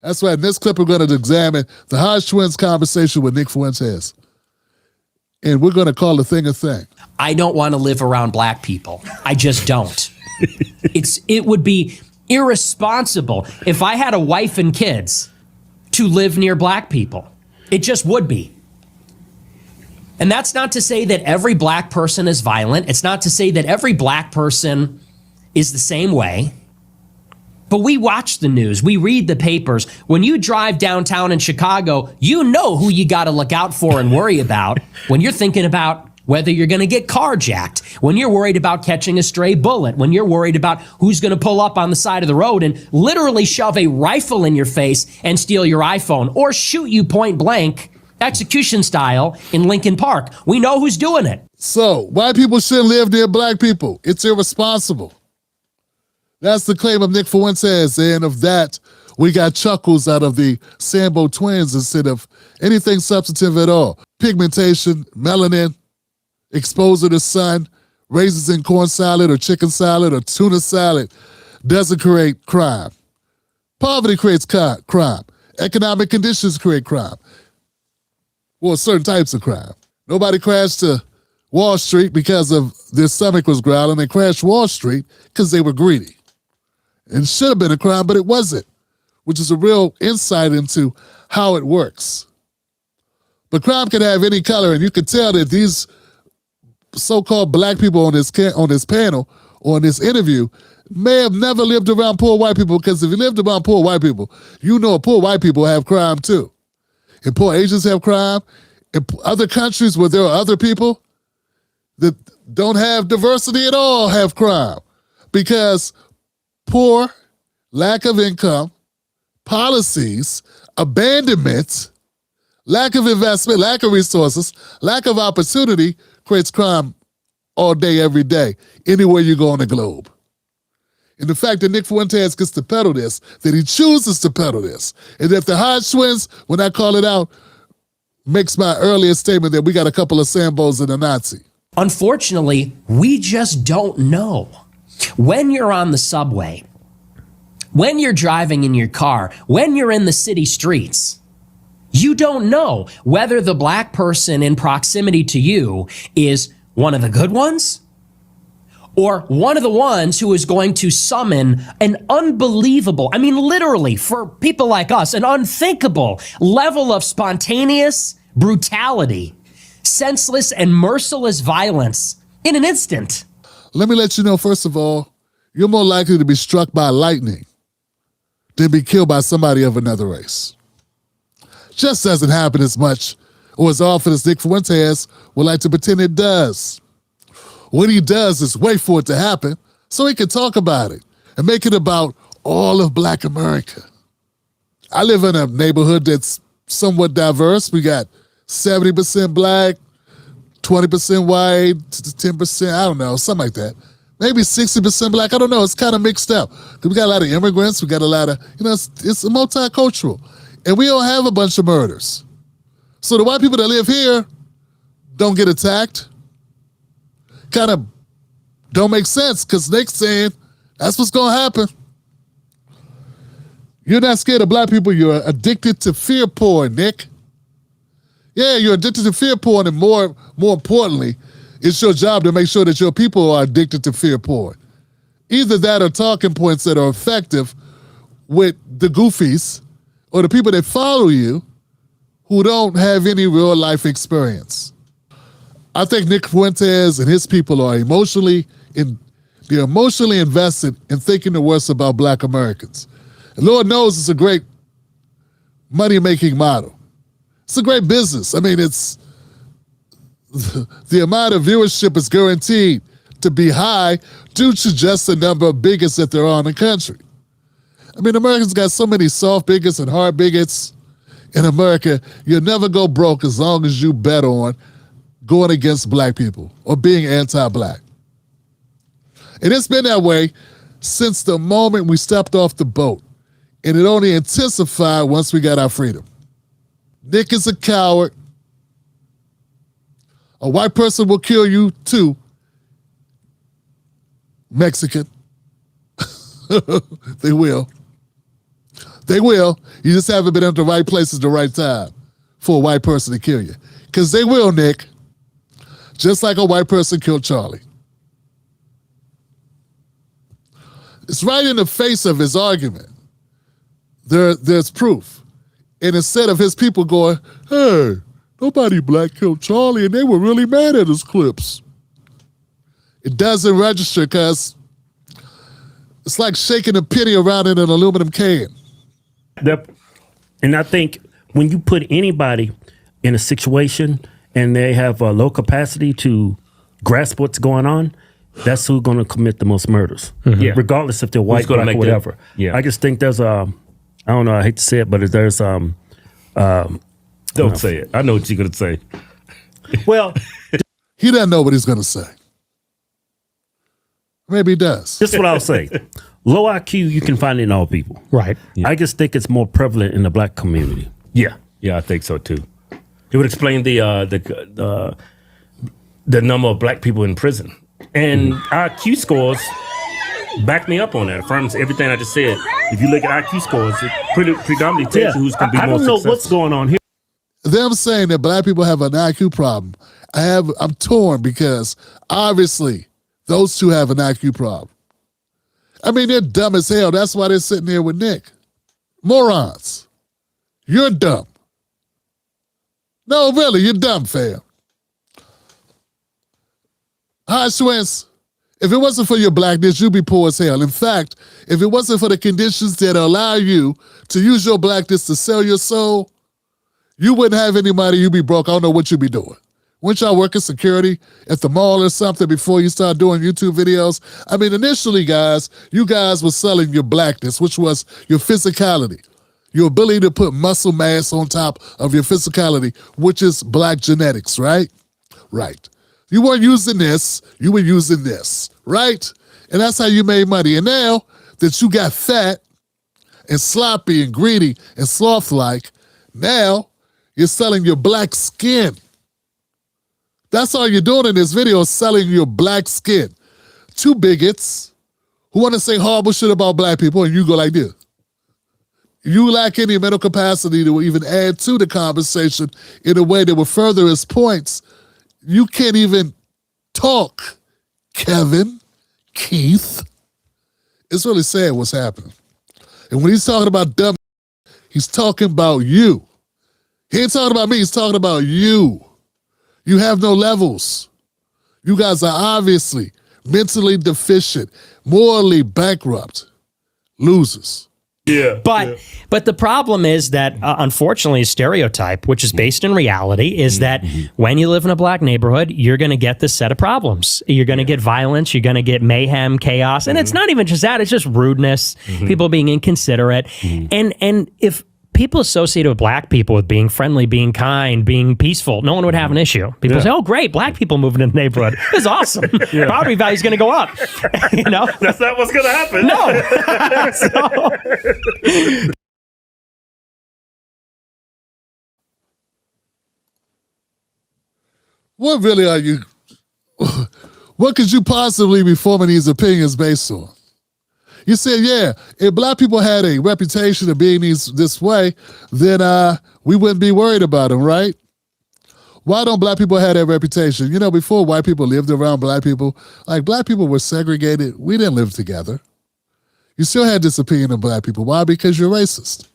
That's why in this clip, we're going to examine the Hodgetwinz conversation with Nick Fuentes. And we're going to call the thing a thing. I don't want to live around black people. I just don't. It would be irresponsible if I had a wife and kids to live near black people. It just would be. And that's not to say that every black person is violent. It's not to say that every black person is the same way. But we watch the news. We read the papers. When you drive downtown in Chicago, you know who you got to look out for and worry about when you're thinking about whether you're going to get carjacked, when you're worried about catching a stray bullet, when you're worried about who's going to pull up on the side of the road and literally shove a rifle in your face and steal your iPhone or shoot you point blank, execution style, in Lincoln Park. We know who's doing it. So, white people shouldn't live near black people. It's irresponsible. That's the claim of Nick Fuentes, and of that, we got chuckles out of the Sambo twins instead of anything substantive at all. Pigmentation, melanin, exposure to sun, raisins in corn salad or chicken salad or tuna salad doesn't create crime. Poverty creates crime. Economic conditions create crime. Well, certain types of crime. Nobody crashed to Wall Street because of their stomach was growling. They crashed Wall Street because they were greedy. It should have been a crime, but it wasn't, which is a real insight into how it works. But crime can have any color, and you can tell that these so-called black people on this panel or on this interview may have never lived around poor white people, because if you lived around poor white people, you know poor white people have crime too. And poor Asians have crime. In other countries where there are other people that don't have diversity at all have crime, because poor, lack of income, policies, abandonment, lack of investment, lack of resources, lack of opportunity creates crime all day, every day, anywhere you go on the globe. And the fact that Nick Fuentes gets to peddle this, that he chooses to peddle this, and that the Hodgetwinz, when I call it out, makes my earlier statement that we got a couple of Sambos and a Nazi. Unfortunately, we just don't know. When you're on the subway, when you're driving in your car, when you're in the city streets, you don't know whether the black person in proximity to you is one of the good ones or one of the ones who is going to summon an unbelievable, I mean, literally, for people like us, an unthinkable level of spontaneous brutality, senseless and merciless violence in an instant. Let me let you know, first of all, you're more likely to be struck by lightning than be killed by somebody of another race. Just doesn't happen as much or as often as Nick Fuentes would like to pretend it does. What he does is wait for it to happen so he can talk about it and make it about all of black America. I live in a neighborhood that's somewhat diverse. We got 70% black, 20% white, 10%, I don't know, something like that. Maybe 60% black, I don't know. It's kind of mixed up. We got a lot of immigrants. We got a lot of, it's multicultural. And we don't have a bunch of murders. So the white people that live here don't get attacked. Kind of don't make sense, because Nick's saying that's what's going to happen. You're not scared of black people. You're addicted to fear porn, Nick. Yeah, you're addicted to fear porn, and more importantly, it's your job to make sure that your people are addicted to fear porn. Either that or talking points that are effective with the goofies or the people that follow you who don't have any real life experience. I think Nick Fuentes and his people are emotionally invested in thinking the worst about black Americans. And Lord knows it's a great money-making model. It's a great business. I mean, it's the amount of viewership is guaranteed to be high due to just the number of bigots that there are in the country. I mean, Americans got so many soft bigots and hard bigots. In America, you'll never go broke as long as you bet on going against black people or being anti-black. And it's been that way since the moment we stepped off the boat, and it only intensified once we got our freedom. Nick is a coward. A white person will kill you too, Mexican. They will. They will. You just haven't been at the right place at the right time for a white person to kill you. Because they will, Nick. Just like a white person killed Charlie. It's right in the face of his argument. There's proof. And instead of his people going, hey, nobody black killed Charlie, and they were really mad at his clips. It doesn't register because it's like shaking a penny around in an aluminum can. And I think when you put anybody in a situation and they have a low capacity to grasp what's going on, that's who's going to commit the most murders, regardless if they're white, black, or whatever. I just think there's I don't know, I hate to say it, but there's Don't say it. I know what you're going to say. well, He doesn't know what he's going to say. Maybe he does. this is what I'll say. Low IQ, you can find it in all people. Right. I just think it's more prevalent in the black community. Yeah, I think so too. It would explain the number of black people in prison, and IQ scores back me up on that. Affirms everything I just said. If you look at IQ scores, it predominantly tells you who's going to be I more don't know successful. what's going on here. Them saying that black people have an IQ problem, I'm torn because obviously those two have an IQ problem. I mean, they're dumb as hell. That's why they're sitting there with Nick. Morons. You're dumb. No, really, you're dumb, fam. Hodgetwinz, if it wasn't for your blackness, you'd be poor as hell. In fact, if it wasn't for the conditions that allow you to use your blackness to sell your soul, you wouldn't have any money, you'd be broke. I don't know what you'd be doing. Wouldn't y'all work in security at the mall or something before you start doing YouTube videos? I mean, initially, guys, you guys were selling your blackness, which was your physicality, your ability to put muscle mass on top of your physicality, which is black genetics, right? Right. You weren't using this, you were using this, right? And that's how you made money. And now that you got fat and sloppy and greedy and sloth-like, now you're selling your black skin. That's all you're doing in this video, is selling your black skin. Two bigots who want to say horrible shit about black people, and you go like this. You lack any mental capacity to even add to the conversation in a way that will further his points. You can't even talk, Kevin, Keith. It's really sad what's happening. And when he's talking about dumb, he's talking about you. He ain't talking about me, he's talking about you. You have no levels. You guys are obviously mentally deficient, morally bankrupt, losers. But the problem is that, unfortunately, a stereotype, which is based in reality, is that when you live in a black neighborhood, you're going to get this set of problems. You're going to get violence. You're going to get mayhem, chaos. And it's not even just that. It's just rudeness, people being inconsiderate. And if people associated with black people with being friendly, being kind, being peaceful, no one would have an issue. People say, oh, great, black people moving in the neighborhood. It's awesome. Property value's going to go up. You know? That's not what's going to happen. No. What really are you, what could you possibly be forming these opinions based on? You said, yeah, if black people had a reputation of being this way, then we wouldn't be worried about them, right? Why don't black people have that reputation? You know, before white people lived around black people, like black people were segregated. We didn't live together. You still had this opinion of black people. Why? Because you're racist.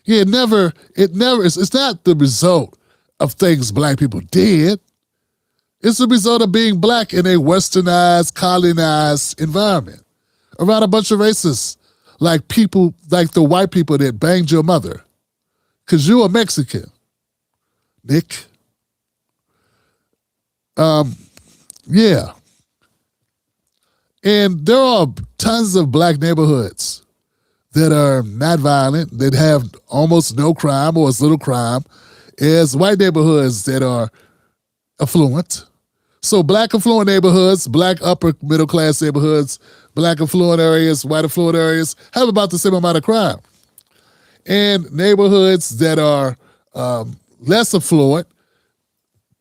Yeah, it's not the result of things black people did. It's the result of being black in a westernized, colonized environment around a bunch of racists, like people, like the white people that banged your mother. Because you are Mexican, Nick. Yeah. And there are tons of black neighborhoods that are not violent, that have almost no crime or as little crime as white neighborhoods that are affluent. So black affluent neighborhoods, black upper middle class neighborhoods, black affluent areas, white affluent areas have about the same amount of crime. And neighborhoods that are less affluent,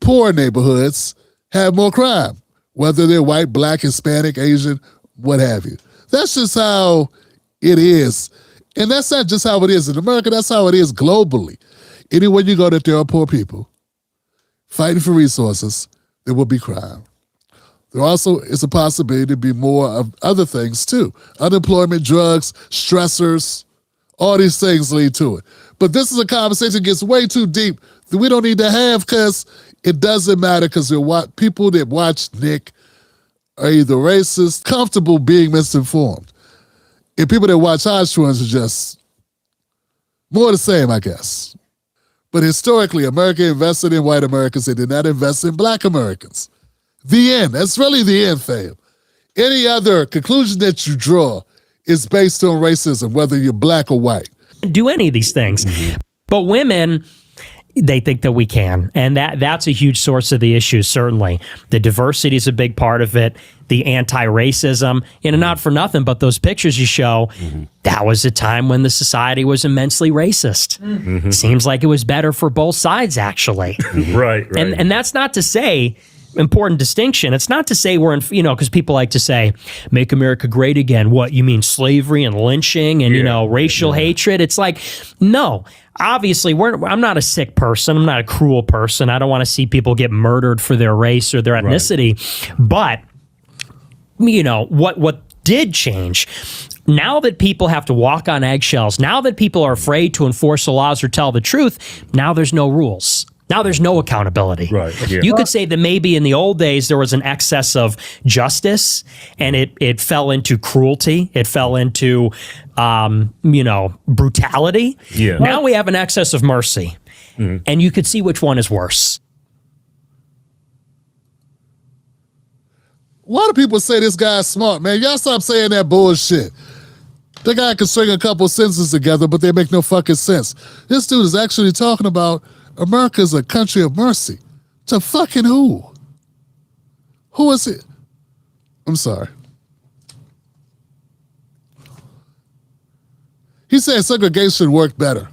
poor neighborhoods, have more crime, whether they're white, black, Hispanic, Asian, what have you. That's just how it is. And that's not just how it is in America, that's how it is globally. Anywhere you go that there are poor people fighting for resources, there will be crime. There also is a possibility to be more of other things too. Unemployment, drugs, stressors, all these things lead to it. But this is a conversation that gets way too deep that we don't need to have because it doesn't matter because people that watch Nick are either racist, comfortable being misinformed. And people that watch Hodgetwinz are just more the same, I guess. But historically, America invested in white Americans. They did not invest in black Americans. The end. That's really the end, fam. Any other conclusion that you draw is based on racism, whether you're black or white. Do any of these things. But women, they think that we can. And that's a huge source of the issue, certainly. The diversity is a big part of it. The anti-racism, not for nothing, but those pictures you show, that was a time when the society was immensely racist. Seems like it was better for both sides, actually. Right. And that's not to say, important distinction, it's not to say we're in, because people like to say, make America great again. What, you mean slavery and lynching and, racial hatred? It's like, no. Obviously, I'm not a sick person. I'm not a cruel person. I don't want to see people get murdered for their race or their ethnicity. But, what did change, now that people have to walk on eggshells, now that people are afraid to enforce the laws or tell the truth, now there's no rules. Now there's no accountability. Right. Yeah. You could say that maybe in the old days there was an excess of justice and it fell into cruelty. It fell into, brutality. Yeah. Now we have an excess of mercy. And you could see which one is worse. A lot of people say this guy's smart, man. Y'all stop saying that bullshit. The guy can string a couple sentences together, but they make no fucking sense. This dude is actually talking about America's a country of mercy. To fucking who? Who is it? I'm sorry. He said segregation worked better.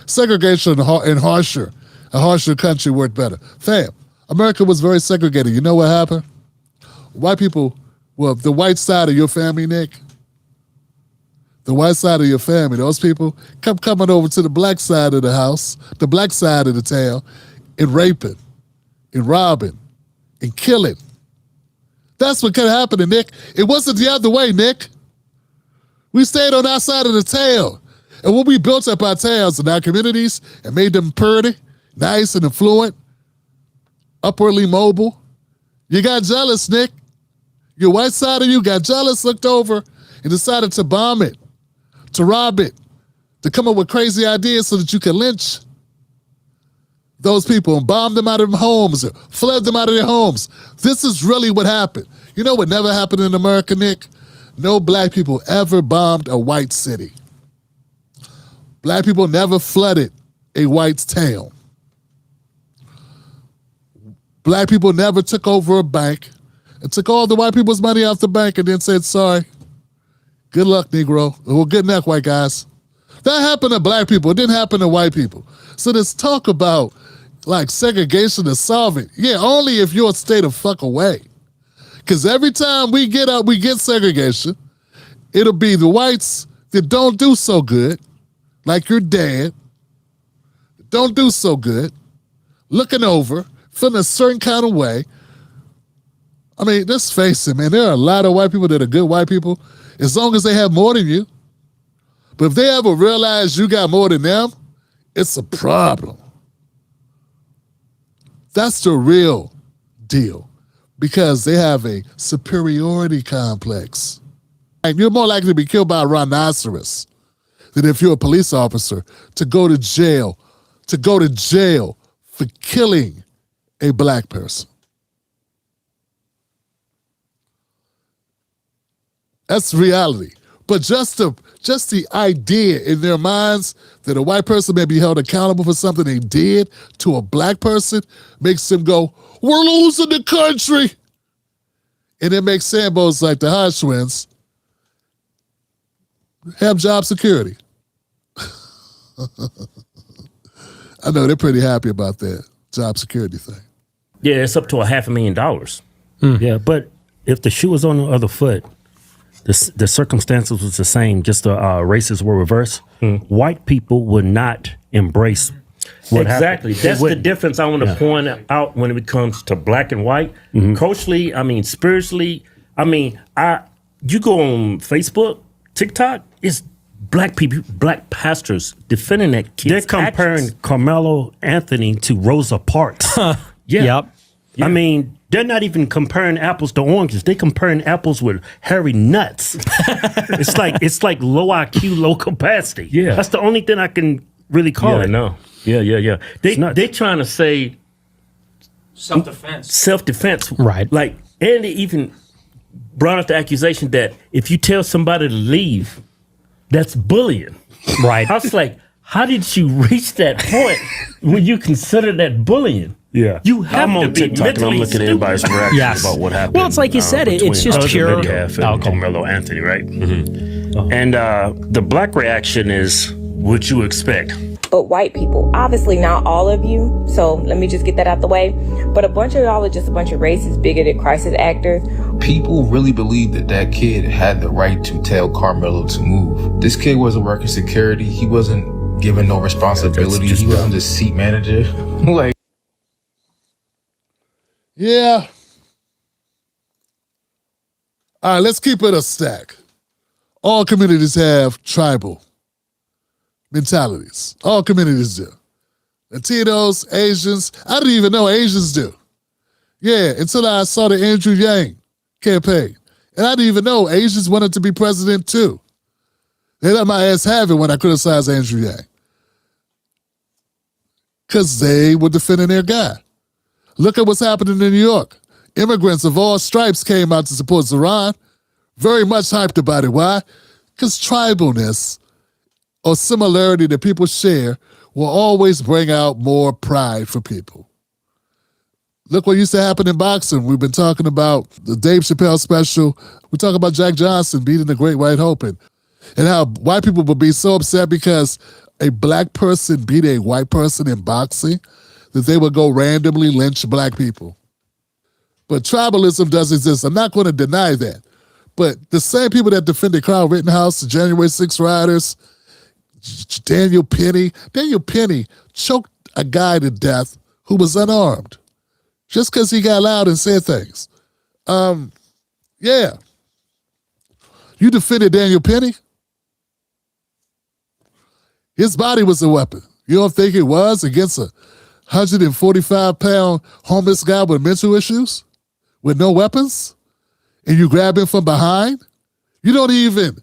Segregation in a harsher country worked better. Fam, America was very segregated. You know what happened? White people, the white side of your family, Nick, the white side of your family, those people coming over to the black side of the house, the black side of the town, and raping, and robbing, and killing. That's what kept happening, Nick. It wasn't the other way, Nick. We stayed on our side of the town. And when we built up our towns and our communities and made them pretty, nice and affluent, upwardly mobile, you got jealous, Nick. Your white side of you got jealous, looked over, and decided to bomb it, to rob it, to come up with crazy ideas so that you can lynch those people and bomb them out of their homes or flood them out of their homes. This is really what happened. You know what never happened in America, Nick? No black people ever bombed a white city. Black people never flooded a white town. Black people never took over a bank and took all the white people's money out the bank and then said, sorry, good luck, Negro. Well, good luck, white guys. That happened to black people. It didn't happen to white people. So this talk about like segregation is solving. Yeah, only if you'll stay the fuck away. Because every time we get up, we get segregation. It'll be the whites that don't do so good, like your dad, don't do so good, looking over, feeling a certain kind of way. I mean, let's face it, man, there are a lot of white people that are good white people, as long as they have more than you. But if they ever realize you got more than them, it's a problem. That's the real deal, because they have a superiority complex. And you're more likely to be killed by a rhinoceros than if you're a police officer to go to jail for killing a black person. That's reality. But just the idea in their minds that a white person may be held accountable for something they did to a black person makes them go, we're losing the country. And it makes Sambos like the Hodgetwinz have job security. I know they're pretty happy about that job security thing. Yeah, it's up to $500,000. Yeah, but if the shoe was on the other foot, the circumstances was the same, just the races were reversed, white people would not embrace what exactly. happened. That's the difference I want to point out when it comes to black and white. Culturally, I mean, spiritually, I mean, you go on Facebook, TikTok, it's black people, black pastors defending that kid. They're comparing Carmelo Anthony to Rosa Parks. Yep. I mean, they're not even comparing apples to oranges. They comparing apples with hairy nuts. it's like low IQ, low capacity. Yeah. That's the only thing I can really call it. I know. Yeah. They trying to say self-defense. Right. Like, and they even brought up the accusation that if you tell somebody to leave, that's bullying. Right. I was like, how did you reach that point when you consider that bullying? Yeah. You have I'm to on be TikTok and I'm mentally looking at stupid. everybody's reaction Yes. about what happened. Well, it's like you said, it's between just pure- Metcalf and Okay. Carmelo Anthony, right? And the black reaction is what you expect. But white people, obviously not all of you, so let me just get that out the way. But a bunch of y'all are just a bunch of racist, bigoted crisis actors. People really believe that that kid had the right to tell Carmelo to move. This kid wasn't working security. He wasn't given no responsibility. He wasn't the seat manager. Like, Yeah. All right, let's keep it a stack. All communities have tribal mentalities. All communities do. Latinos, Asians. I didn't even know Asians do. Yeah, until I saw the Andrew Yang campaign. And I didn't even know Asians wanted to be president too. They let my ass have it when I criticized Andrew Yang. Because they were defending their guy. Look at what's happening in New York. Immigrants of all stripes came out to support Zoran. Very much hyped about it. Why? Because tribalness or similarity that people share will always bring out more pride for people. Look what used to happen in boxing. We've been talking about the Dave Chappelle special. We talk about Jack Johnson beating the Great White Hope and how white people would be so upset because a black person beat a white person in boxing that they would go randomly lynch black people. But tribalism does exist. I'm not going to deny that. But the same people that defended Kyle Rittenhouse, the January 6 rioters, Daniel Penny choked a guy to death who was unarmed just because he got loud and said things. Yeah. You defended Daniel Penny? His body was a weapon. You don't think it was against a 145-pound homeless guy with mental issues with no weapons? And you grab him from behind? You don't even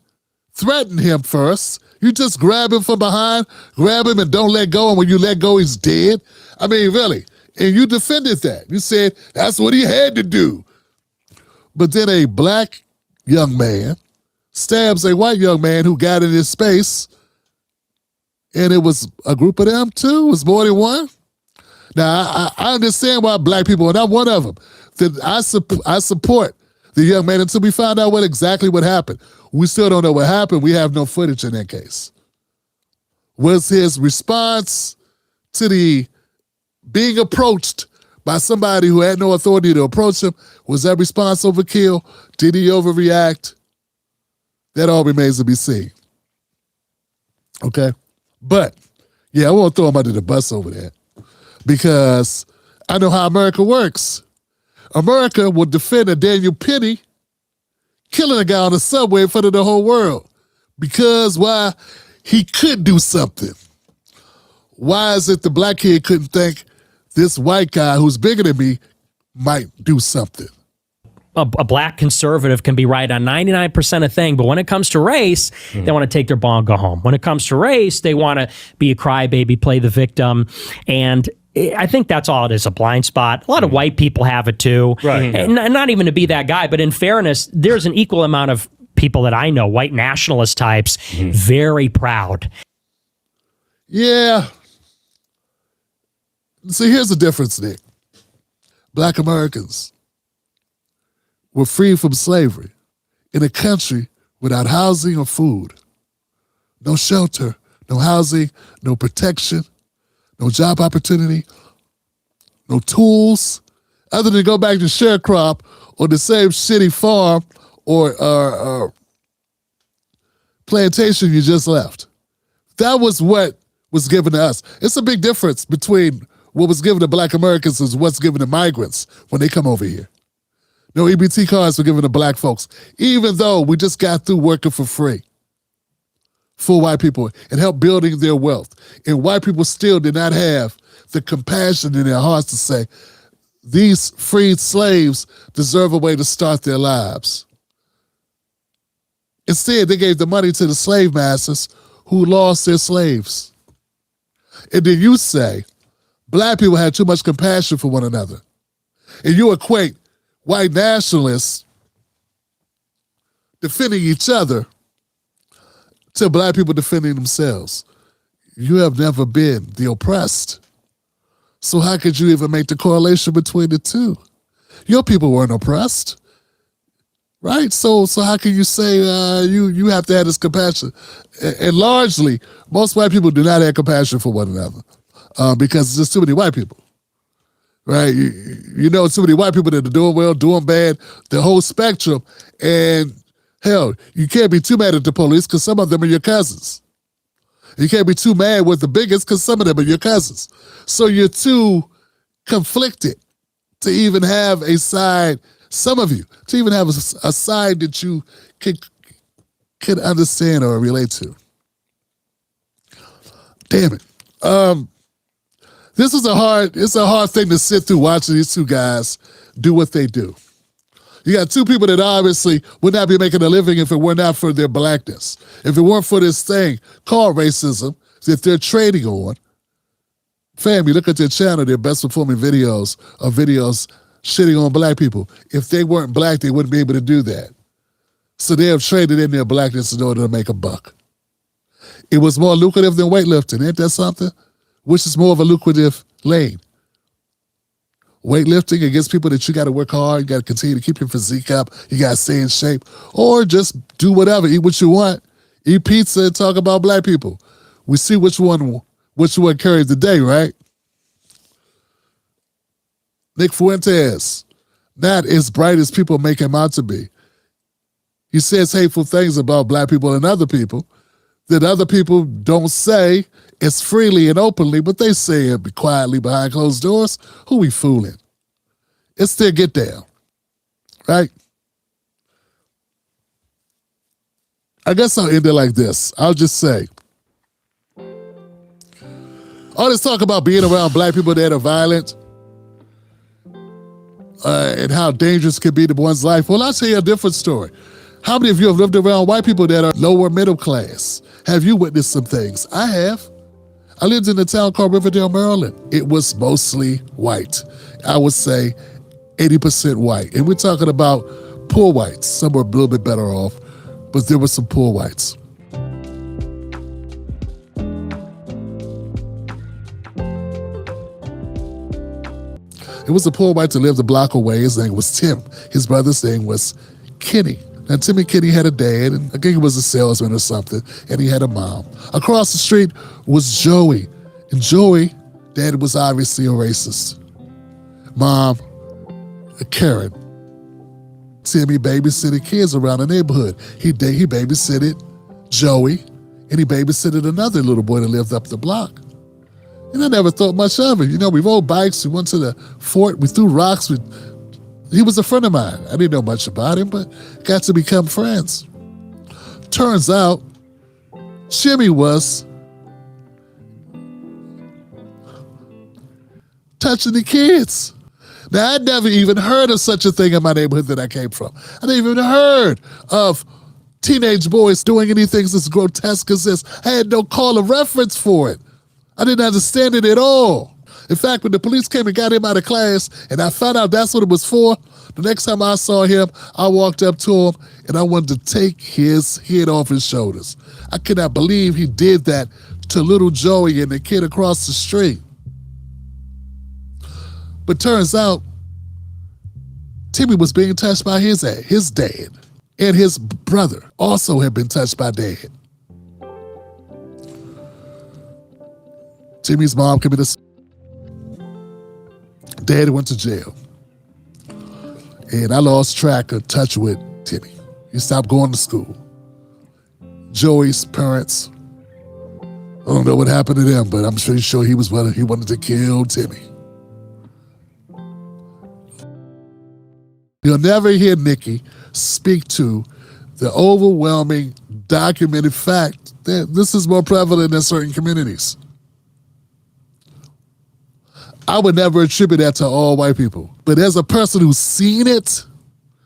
threaten him first. You just grab him from behind, grab him and don't let go, and when you let go, he's dead? I mean, really. And you defended that. You said that's what he had to do. But then a black young man stabs a white young man who got in his space, and it was a group of them too? It was more than one? Now, I understand why black people, and I'm one of them, that I support the young man until we find out exactly what happened. We still don't know what happened. We have no footage in that case. Was his response to the being approached by somebody who had no authority to approach him, was that response overkill? Did he overreact? That all remains to be seen. Okay? But, yeah, I won't throw him under the bus over that because I know how America works. America will defend a Daniel Penny killing a guy on the subway in front of the whole world. Because why? He could do something. Why is it the black kid couldn't think this white guy who's bigger than me might do something? A black conservative can be right on 99% of things, but when it comes to race, they want to take their ball and go home. When it comes to race, they want to be a crybaby, play the victim, and I think that's all it is, a blind spot. A lot of white people have it too. Right. And not even to be that guy, but in fairness, there's an equal amount of people that I know, white nationalist types, very proud. Yeah. See, here's the difference, Nick. Black Americans were freed from slavery in a country without housing or food. No shelter, no housing, no protection, no job opportunity, no tools, other than go back to sharecrop or the same shitty farm or plantation you just left. That was what was given to us. It's a big difference between what was given to Black Americans and what's given to migrants when they come over here. No EBT cards were given to Black folks, even though we just got through working for free for white people and helped building their wealth. And white people still did not have the compassion in their hearts to say, these freed slaves deserve a way to start their lives. Instead, they gave the money to the slave masters who lost their slaves. And then you say, Black people had too much compassion for one another. And you equate white nationalists defending each other to Black people defending themselves. You have never been the oppressed. So how could you even make the correlation between the two? Your people weren't oppressed, right? So how can you say you have to have this compassion? And largely, most white people do not have compassion for one another because there's too many white people, right? You know, too many white people that are doing well, doing bad, the whole spectrum. And hell, you can't be too mad at the police because some of them are your cousins. You can't be too mad with the bigots because some of them are your cousins. So you're too conflicted to even have a side, some of you, to even have a side that you can understand or relate to. Damn it. This is it's a hard thing to sit through watching these two guys do what they do. You got two people that obviously would not be making a living if it were not for their Blackness. If it weren't for this thing called racism that they're trading on. Fam, you look at their channel, their best performing videos are videos shitting on Black people. If they weren't Black, they wouldn't be able to do that. So they have traded in their Blackness in order to make a buck. It was more lucrative than weightlifting, ain't that something? Which is more of a lucrative lane. Weightlifting against people that you got to work hard, you got to continue to keep your physique up, you got to stay in shape, or just do whatever, eat what you want, eat pizza and talk about Black people. We see which one carries the day, right? Nick Fuentes, not as bright as people make him out to be. He says hateful things about Black people and other people that other people don't say as freely and openly, but they say it quietly behind closed doors. Who we fooling? It's their get down, right? I guess I'll end it like this. I'll just say, all this talk about being around Black people that are violent and how dangerous it can be to one's life. Well, I'll tell you a different story. How many of you have lived around white people that are lower middle class? Have you witnessed some things? I have. I lived in a town called Riverdale, Maryland. It was mostly white. I would say 80% white. And we're talking about poor whites. Some were a little bit better off, but there were some poor whites. It was a poor white that lived a block away. His name was Tim. His brother's name was Kenny. Now, Tim and Kenny had a dad, and I think he was a salesman or something, and he had a mom. Across the street was Joey. And Joey, dad was obviously a racist. Mom, Karen. Timmy babysitted kids around the neighborhood. He babysitted Joey, and he babysitted another little boy that lived up the block. And I never thought much of it. You know, we rode bikes, we went to the fort, we threw rocks. He was a friend of mine. I didn't know much about him, but got to become friends. Turns out, Jimmy was touching the kids. Now, I'd never even heard of such a thing in my neighborhood that I came from. I didn't even heard of teenage boys doing anything as grotesque as this. I had no call of reference for it. I didn't understand it at all. In fact, when the police came and got him out of class and I found out that's what it was for, the next time I saw him, I walked up to him and I wanted to take his head off his shoulders. I could not believe he did that to little Joey and the kid across the street. But turns out, Timmy was being touched by his dad, and his brother also had been touched by dad. Timmy's mom committed. Dad went to jail. And I lost track of touch with Timmy. He stopped going to school. Joey's parents. I don't know what happened to them, but I'm pretty sure he wanted to kill Timmy. You'll never hear Nikki speak to the overwhelming documented fact that this is more prevalent in certain communities. I would never attribute that to all white people. But as a person who's seen it,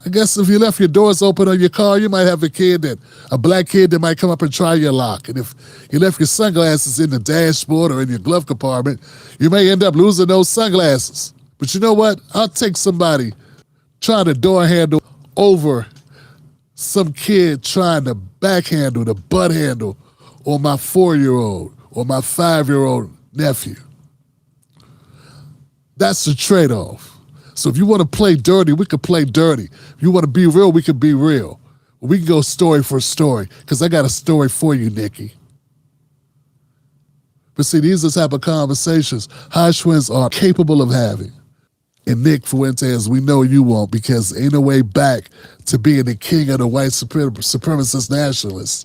I guess if you left your doors open on your car, you might have a black kid that might come up and try your lock. And if you left your sunglasses in the dashboard or in your glove compartment, you may end up losing those sunglasses. But you know what? I'll take somebody trying to door handle over some kid trying to backhandle the butt handle on my 4-year-old or my 5-year-old nephew. That's the trade-off. So if you want to play dirty, we could play dirty. If you want to be real, we could be real. We can go story for story, because I got a story for you, Nikki. But see, these are the type of conversations Hodgetwinz are capable of having. And Nick Fuentes, we know you won't, because ain't no way back to being the king of the white supremacist nationalists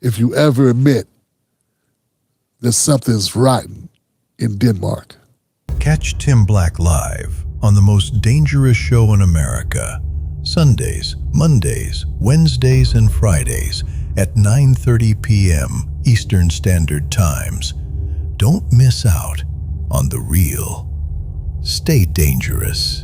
if you ever admit that something's rotten in Denmark. Catch Tim Black live on the most dangerous show in America, Sundays, Mondays, Wednesdays, and Fridays at 9:30 p.m. Eastern Standard Times. Don't miss out on the real. Stay dangerous.